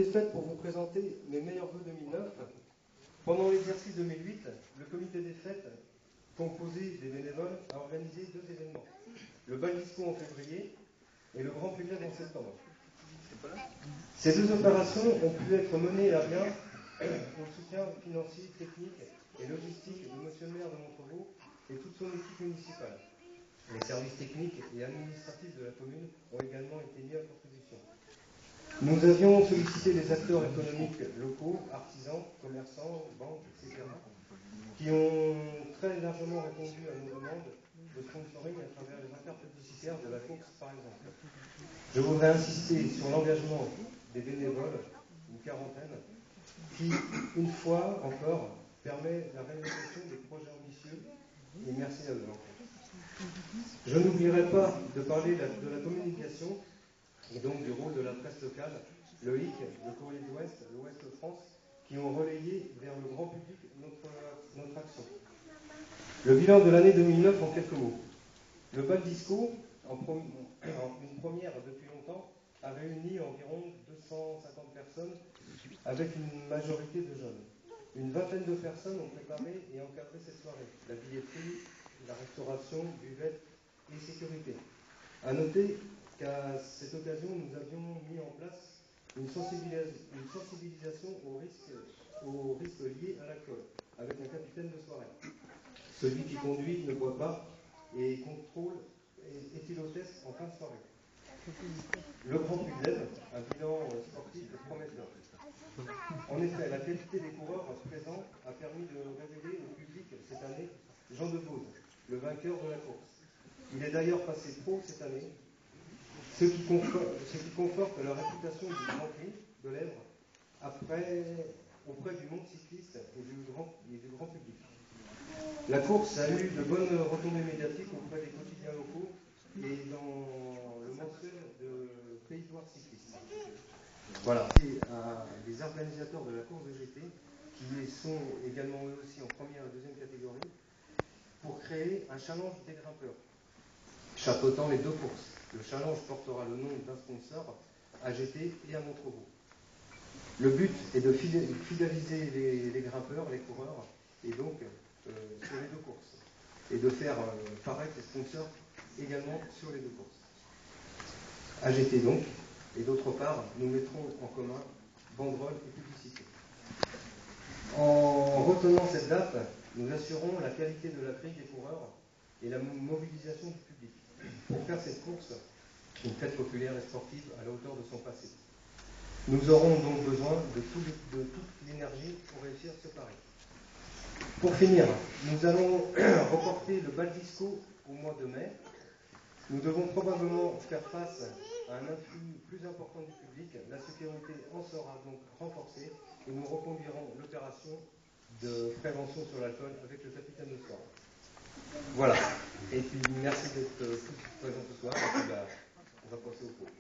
des fêtes pour vous présenter mes meilleurs vœux 2009. Pendant l'exercice 2008, le comité des fêtes, composé des bénévoles, a organisé 2 événements. Le bal disco en février et le Grand Plénière en septembre. Ces 2 opérations ont pu être menées à bien au soutien financier, technique et logistique de monsieur le maire de Montrevault et toute son équipe municipale. Les services techniques et administratifs de la commune ont également été mis à contribution. Nous avions sollicité des acteurs économiques locaux, artisans, commerçants, banques, etc., qui ont très largement répondu à nos demandes de sponsoring à travers les encarts publicitaires de la course, par exemple. Je voudrais insister sur l'engagement des bénévoles, une quarantaine, qui, une fois encore, permet la réalisation des projets ambitieux, et merci à eux. Je n'oublierai pas de parler de la communication, et donc du rôle de la presse locale, le HIC, le Courrier de l'Ouest, l'Ouest de France, qui ont relayé vers le grand public notre action. Le bilan de l'année 2009 en quelques mots. Le bal disco, une première depuis longtemps, a réuni environ 250 personnes avec une majorité de jeunes. Une vingtaine de personnes ont préparé et encadré cette soirée. La billetterie, la restauration, buvette et sécurité. À noter qu'à cette occasion, nous avions mis en place une sensibilisation aux risques liés à l'alcool, avec un capitaine de soirée. Celui qui conduit ne boit pas et contrôle éthylotest en fin de soirée. Le Grand Prix d'Aide, un bilan sportif prometteur. En effet, la qualité des coureurs présents a permis de révéler au public cette année Jean de Beaune, le vainqueur de la course. Il est d'ailleurs passé pro cette année, ce qui conforte la réputation du Grand Prix de l'Èvre auprès du monde cycliste et du grand public. La course a eu de bonnes retombées médiatiques auprès des quotidiens locaux et dans le mensuel de Pays de Loire cycliste. Voilà, et les organisateurs de la course de GT, qui sont également eux aussi en première et deuxième catégorie, pour créer un challenge des grimpeurs, chapeautant les 2 courses. Le challenge portera le nom d'un sponsor à GT et à Montrevault. Le but est de fidéliser les grimpeurs, les coureurs, et donc sur les 2 courses. Et de faire paraître les sponsors également sur les 2 courses. AGT donc, et d'autre part, nous mettrons en commun banderoles et publicité. En retenant cette date, nous assurons la qualité de la grille des coureurs et la mobilisation du public pour faire cette course une fête populaire et sportive à la hauteur de son passé. Nous aurons donc besoin de toute l'énergie pour réussir ce pari. Pour finir, nous allons reporter le bal disco au mois de mai. Nous devons probablement faire face à un afflux plus important du public. La sécurité en sera donc renforcée et nous reconduirons l'opération de prévention sur l'alcool avec le capitaine de soir. Voilà. Et puis merci d'être tous présents ce soir. Et puis, on va passer au pot.